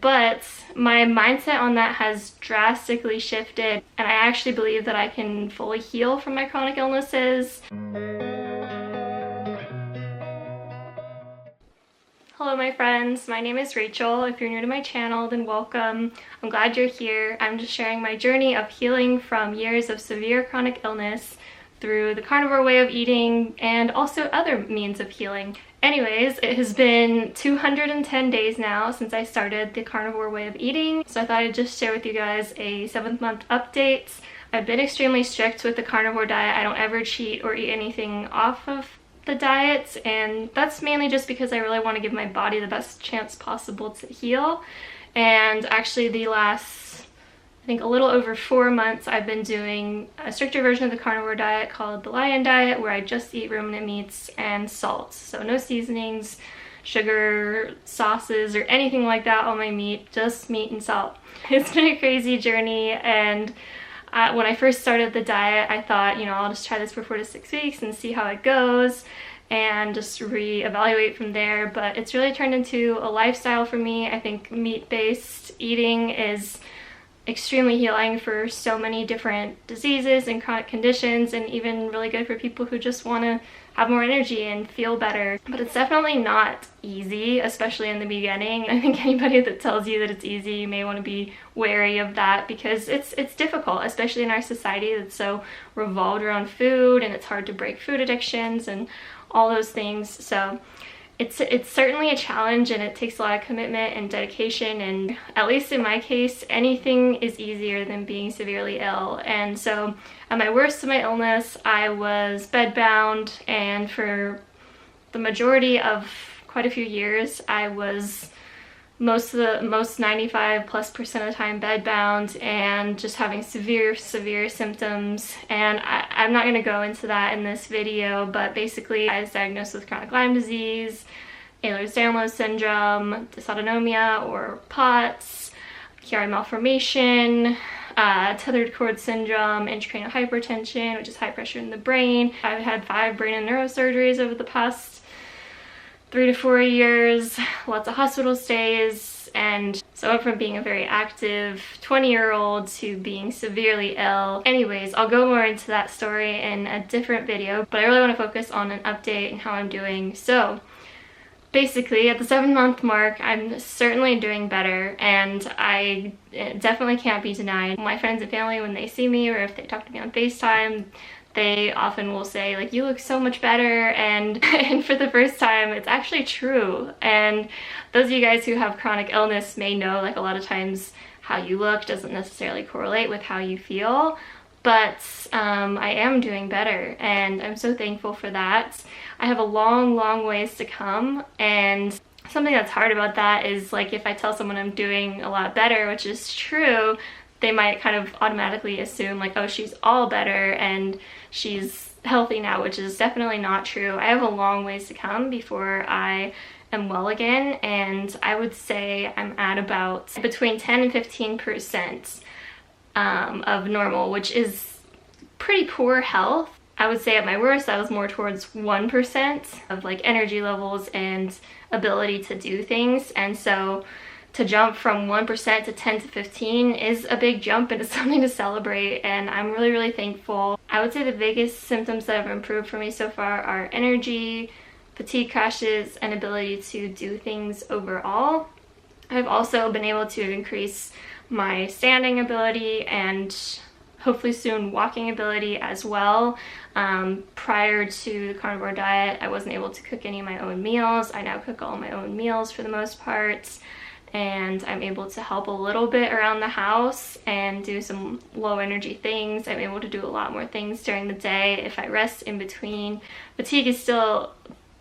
but my mindset on that has drastically shifted, and I actually believe that I can fully heal from my chronic illnesses. Hello my friends, my name is Rachel. If you're new to my channel, then welcome. I'm glad you're here. I'm just sharing my journey of healing from years of severe chronic illness through the carnivore way of eating and also other means of healing. Anyways, it has been 210 days now since I started the carnivore way of eating, so I thought I'd just share with you guys a 7th-month update. I've been extremely strict with the carnivore diet. I don't ever cheat or eat anything off of the diet, and that's mainly just because I really want to give my body the best chance possible to heal. And actually the last, I think a little over 4 months, I've been doing a stricter version of the carnivore diet called the Lion Diet, where I just eat ruminant meats and salt. So no seasonings, sugar, sauces, or anything like that on my meat, just meat and salt. It's been a crazy journey, and when I first started the diet, I thought, you know, I'll just try this for 4 to 6 weeks and see how it goes and just reevaluate from there. But it's really turned into a lifestyle for me. I think meat-based eating is extremely healing for so many different diseases and chronic conditions, and even really good for people who just want to have more energy and feel better. But it's definitely not easy, especially in the beginning. I think anybody that tells you that it's easy, you may want to be wary of that, because it's difficult, especially in our society that's so revolved around food, and it's hard to break food addictions and all those things. So it's certainly a challenge, and it takes a lot of commitment and dedication, and at least in my case, anything is easier than being severely ill. And so at my worst of my illness, I was bedbound, and for the majority of quite a few years, I was most 95+% of the time bedbound and just having severe symptoms. And I'm not going to go into that in this video, but basically I was diagnosed with chronic Lyme disease, Ehlers-Danlos syndrome, dysautonomia or POTS, Chiari malformation, tethered cord syndrome, intracranial hypertension, which is high pressure in the brain. I've had 5 brain and neurosurgeries over the past 3 to 4 years, lots of hospital stays, and so I went from being a very active 20-year-old to being severely ill. Anyways, I'll go more into that story in a different video, but I really want to focus on an update and how I'm doing. So basically, at the 7-month mark, I'm certainly doing better, and I definitely can't be denied. My friends and family, when they see me or if they talk to me on FaceTime, they often will say, like, you look so much better, and for the first time, it's actually true. And those of you guys who have chronic illness may know, like, a lot of times how you look doesn't necessarily correlate with how you feel, but I am doing better, and I'm so thankful for that. I have a long ways to come, and something that's hard about that is, like, if I tell someone I'm doing a lot better, which is true, they might kind of automatically assume, like, oh, she's all better and she's healthy now, which is definitely not true. I have a long ways to come before I am well again, and I would say I'm at about between 10 and 15% of normal, which is pretty poor health. I would say at my worst, I was more towards 1% of, like, energy levels and ability to do things, and so to jump from 1% to 10 to 15 is a big jump, and it's something to celebrate, and I'm really thankful. I would say the biggest symptoms that have improved for me so far are energy, fatigue crashes, and ability to do things overall. I've also been able to increase my standing ability and hopefully soon walking ability as well. Prior to the carnivore diet, I wasn't able to cook any of my own meals. I now cook all my own meals for the most part, and I'm able to help a little bit around the house and do some low energy things. I'm able to do a lot more things during the day if I rest in between. Fatigue is still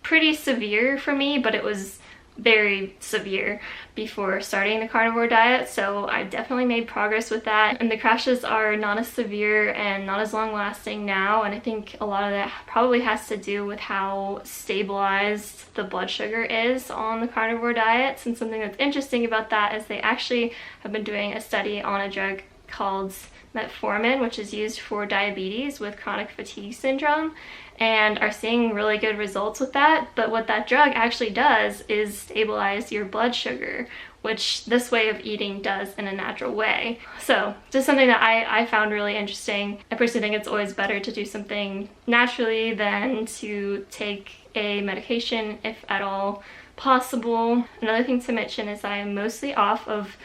pretty severe for me, but it was very severe before starting the carnivore diet, so I definitely made progress with that, and the crashes are not as severe and not as long lasting now, and I think a lot of that probably has to do with how stabilized the blood sugar is on the carnivore diet. And something that's interesting about that is they actually have been doing a study on a drug called metformin, which is used for diabetes with chronic fatigue syndrome, and are seeing really good results with that. But what that drug actually does is stabilize your blood sugar, which this way of eating does in a natural way. So just something that I found really interesting. I personally think it's always better to do something naturally than to take a medication if at all possible. Another thing to mention is that I'm mostly off of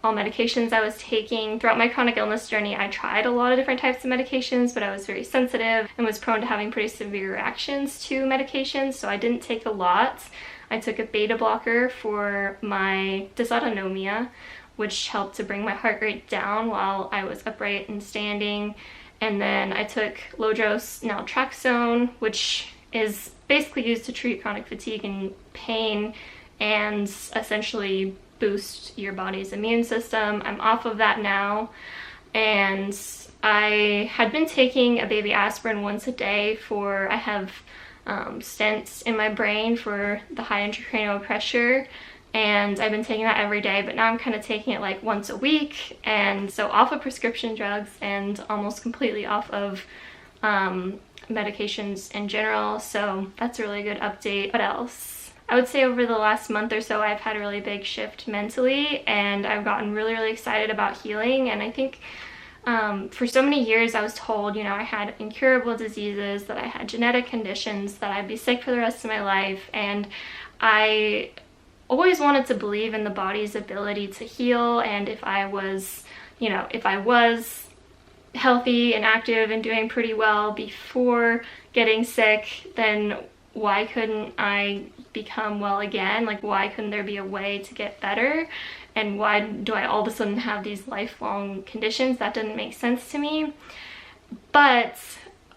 all medications I was taking. Throughout my chronic illness journey, I tried a lot of different types of medications, but I was very sensitive and was prone to having pretty severe reactions to medications, so I didn't take a lot. I took a beta blocker for my dysautonomia, which helped to bring my heart rate down while I was upright and standing. And then I took low-dose naltrexone, which is basically used to treat chronic fatigue and pain and essentially boost your body's immune system. I'm off of that now, and I had been taking a baby aspirin once a day for, I have stents in my brain for the high intracranial pressure, and I've been taking that every day, but now I'm kind of taking it like once a week, and so off of prescription drugs and almost completely off of medications in general. So that's a really good update. What else? I would say over the last month or so, I've had a really big shift mentally, and I've gotten really excited about healing. And I think for so many years I was told, you know, I had incurable diseases, that I had genetic conditions, that I'd be sick for the rest of my life, and I always wanted to believe in the body's ability to heal. And if I was, you know, if I was healthy and active and doing pretty well before getting sick, then why couldn't I become well again? Like, why couldn't there be a way to get better? And why do I all of a sudden have these lifelong conditions? That didn't make sense to me. But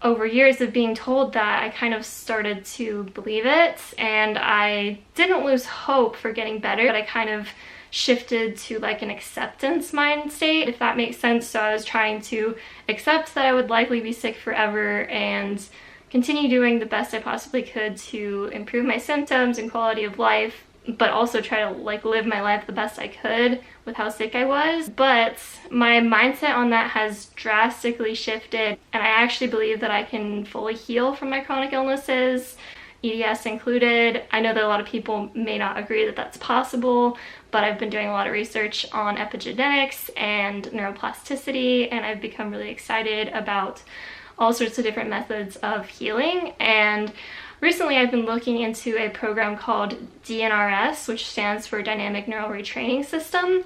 over years of being told that, I kind of started to believe it, and I didn't lose hope for getting better, but I kind of shifted to like an acceptance mind state, if that makes sense. So I was trying to accept that I would likely be sick forever and continue doing the best I possibly could to improve my symptoms and quality of life, but also try to like live my life the best I could with how sick I was. But my mindset on that has drastically shifted, and I actually believe that I can fully heal from my chronic illnesses, EDS included. I know that a lot of people may not agree that that's possible, but I've been doing a lot of research on epigenetics and neuroplasticity, and I've become really excited about all sorts of different methods of healing. And recently I've been looking into a program called DNRS, which stands for Dynamic Neural Retraining System.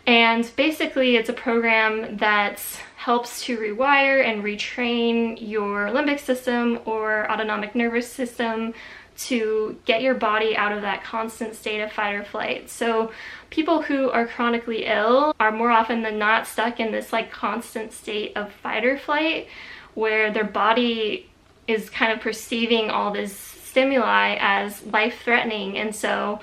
And basically it's a program that helps to rewire and retrain your limbic system or autonomic nervous system to get your body out of that constant state of fight or flight. So people who are chronically ill are more often than not stuck in this like constant state of fight or flight, where their body is kind of perceiving all this stimuli as life-threatening. And so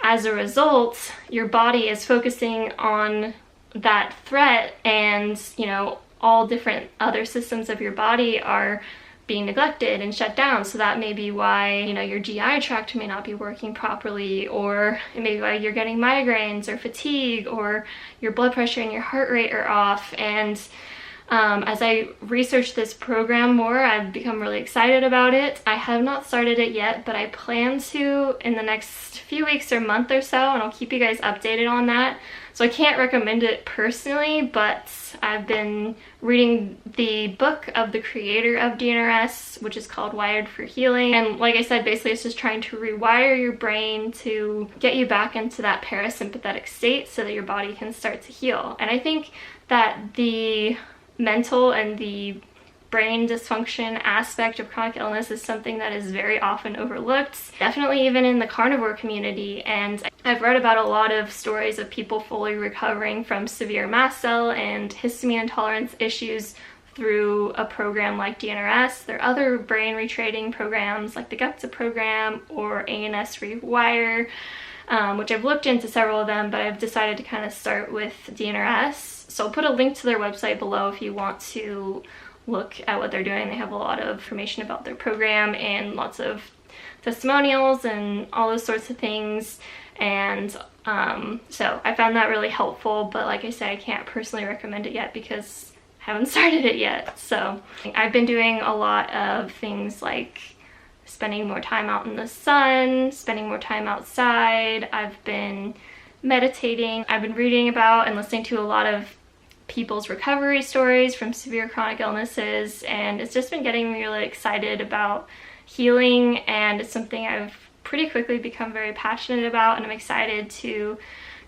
as a result, your body is focusing on that threat, and, you know, all different other systems of your body are being neglected and shut down. So that may be why, you know, your GI tract may not be working properly, or it may be why you're getting migraines or fatigue, or your blood pressure and your heart rate are off. And as I research this program more, I've become really excited about it. I have not started it yet, but I plan to in the next few weeks or month or so, and I'll keep you guys updated on that. So I can't recommend it personally, but I've been reading the book of the creator of DNRS, which is called Wired for Healing. And like I said, basically it's just trying to rewire your brain to get you back into that parasympathetic state so that your body can start to heal. And I think that the mental and the brain dysfunction aspect of chronic illness is something that is very often overlooked, definitely even in the carnivore community. And I've read about a lot of stories of people fully recovering from severe mast cell and histamine intolerance issues through a program like DNRS. There are other brain retraining programs like the GUTSA program or ANS Rewire, which I've looked into several of them, but I've decided to kind of start with DNRS. So I'll put a link to their website below if you want to look at what they're doing. They have a lot of information about their program and lots of testimonials and all those sorts of things. And so I found that really helpful, but like I said, I can't personally recommend it yet because I haven't started it yet. So I've been doing a lot of things like spending more time out in the sun, spending more time outside. I've been meditating. I've been reading about and listening to a lot of people's recovery stories from severe chronic illnesses, and it's just been getting me really excited about healing, and it's something I've pretty quickly become very passionate about, and I'm excited to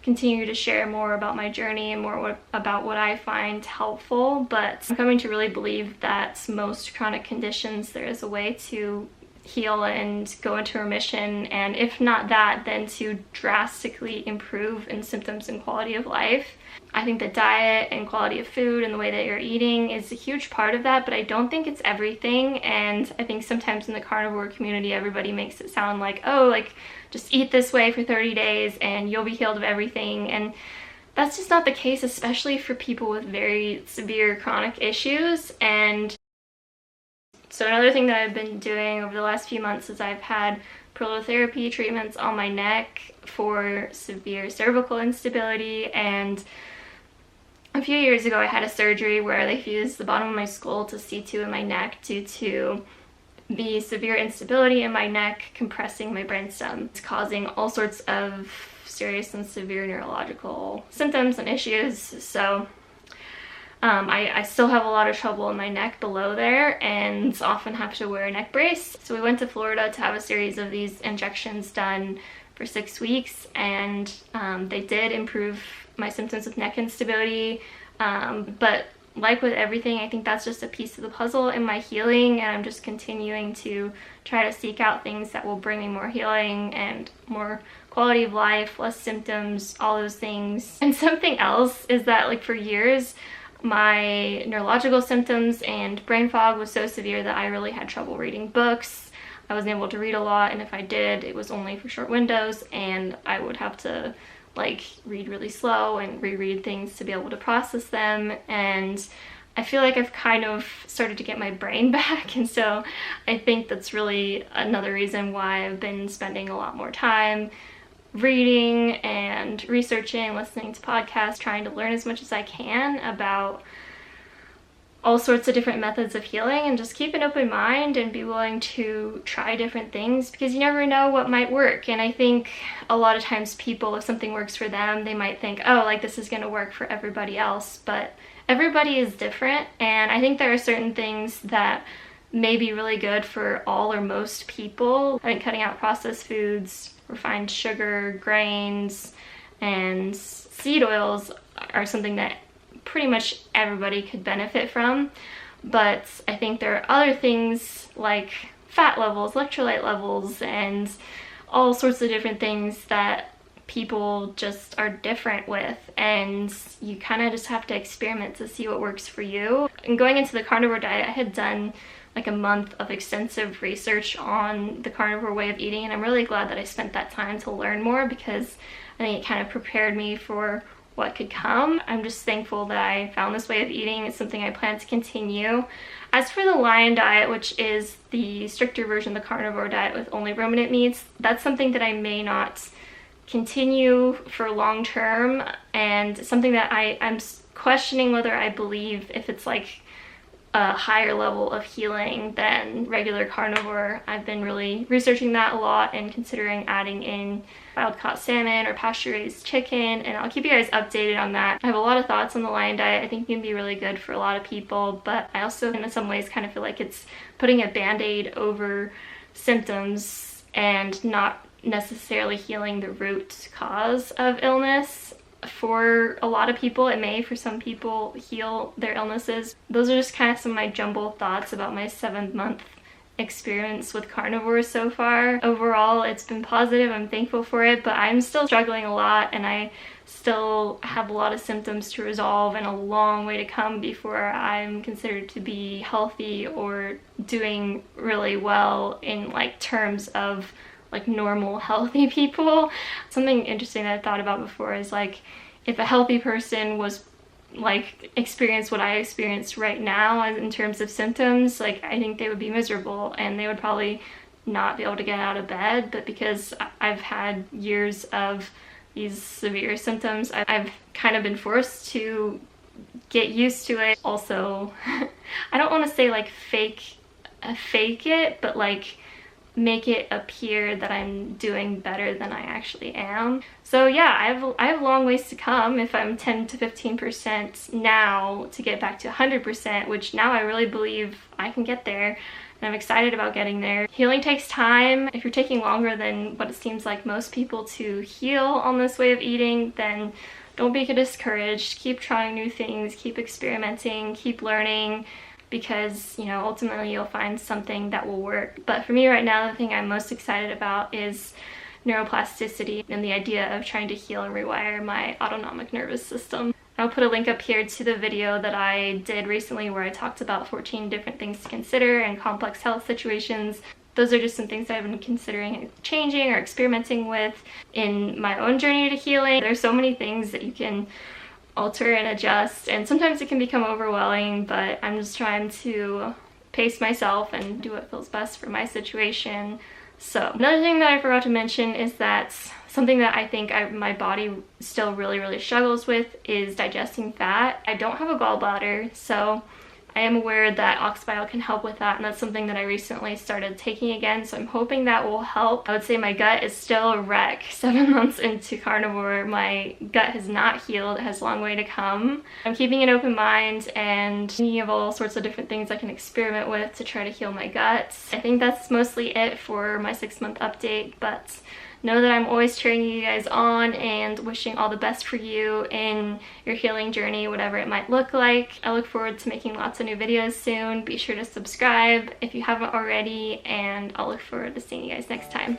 continue to share more about my journey and more about what I find helpful. But I'm coming to really believe that most chronic conditions, there is a way to heal and go into remission, and if not that, then to drastically improve in symptoms and quality of life. I think that diet and quality of food and the way that you're eating is a huge part of that, but I don't think it's everything. And I think sometimes in the carnivore community, everybody makes it sound like, oh, like just eat this way for 30 days and you'll be healed of everything. And that's just not the case, especially for people with very severe chronic issues. And so another thing that I've been doing over the last few months is I've had prolotherapy treatments on my neck for severe cervical instability, and a few years ago I had a surgery where they fused the bottom of my skull to C2 in my neck due to the severe instability in my neck compressing my brainstem. It's causing all sorts of serious and severe neurological symptoms and issues. So I still have a lot of trouble in my neck below there and often have to wear a neck brace. So we went to Florida to have a series of these injections done for 6 weeks, and they did improve my symptoms of neck instability. But like with everything, I think that's just a piece of the puzzle in my healing, and I'm just continuing to try to seek out things that will bring me more healing and more quality of life, less symptoms, all those things. And something else is that, like, for years, my neurological symptoms and brain fog was so severe that I really had trouble reading books. I wasn't able to read a lot, and if I did, it was only for short windows, and I would have to like read really slow and reread things to be able to process them. And I feel like I've kind of started to get my brain back, and so I think that's really another reason why I've been spending a lot more time reading and researching, listening to podcasts, trying to learn as much as I can about all sorts of different methods of healing, and just keep an open mind and be willing to try different things, because you never know what might work. And I think a lot of times people, if something works for them, they might think, oh, like this is going to work for everybody else, but everybody is different. And I think there are certain things that may be really good for all or most people. I think cutting out processed foods, refined sugar, grains, and seed oils are something that pretty much everybody could benefit from. But I think there are other things like fat levels, electrolyte levels, and all sorts of different things that people just are different with, and you kind of just have to experiment to see what works for you. And going into the carnivore diet, I had done like a month of extensive research on the carnivore way of eating, and I'm really glad that I spent that time to learn more, because I think it kind of prepared me for what could come. I'm just thankful that I found this way of eating. It's something I plan to continue. As for the lion diet, which is the stricter version of the carnivore diet with only ruminant meats, that's something that I may not continue for long term, and something that I'm questioning whether I believe if it's like a higher level of healing than regular carnivore. I've been really researching that a lot and considering adding in wild-caught salmon or pasture-raised chicken, and I'll keep you guys updated on that. I have a lot of thoughts on the lion diet. I think it can be really good for a lot of people, but I also in some ways kind of feel like it's putting a band-aid over symptoms and not necessarily healing the root cause of illness. For a lot of people, it may, for some people, heal their illnesses. Those are just kind of some of my jumbled thoughts about my 7-month experience with carnivores so far. Overall, it's been positive. I'm thankful for it, but I'm still struggling a lot, and I still have a lot of symptoms to resolve and a long way to come before I'm considered to be healthy or doing really well in like terms of like normal healthy people. Something interesting that I thought about before is like, if a healthy person was like experienced what I experienced right now in terms of symptoms, like I think they would be miserable and they would probably not be able to get out of bed. But because I've had years of these severe symptoms, I've kind of been forced to get used to it. Also, I don't want to say like fake it, but like make it appear that I'm doing better than I actually am. So yeah, I have long ways to come if I'm 10 to 15% now to get back to 100%, which now I really believe I can get there. And I'm excited about getting there. Healing takes time. If you're taking longer than what it seems like most people to heal on this way of eating, then don't be discouraged. Keep trying new things, keep experimenting, keep learning, because, you know, ultimately you'll find something that will work. But for me right now, the thing I'm most excited about is neuroplasticity and the idea of trying to heal and rewire my autonomic nervous system. I'll put a link up here to the video that I did recently where I talked about 14 different things to consider in complex health situations. Those are just some things that I've been considering changing or experimenting with in my own journey to healing. There's so many things that you can alter and adjust, and sometimes it can become overwhelming, but I'm just trying to pace myself and do what feels best for my situation. So another thing that I forgot to mention is that something that I think my body still really struggles with is digesting fat. I don't have a gallbladder, so I am aware that ox bile can help with that, and that's something that I recently started taking again, so I'm hoping that will help. I would say my gut is still a wreck. 7 months into carnivore, my gut has not healed. It has a long way to come. I'm keeping an open mind and thinking of all sorts of different things I can experiment with to try to heal my gut. I think that's mostly it for my 6-month update, but know that I'm always cheering you guys on and wishing all the best for you in your healing journey, whatever it might look like. I look forward to making lots of new videos soon. Be sure to subscribe if you haven't already, and I'll look forward to seeing you guys next time.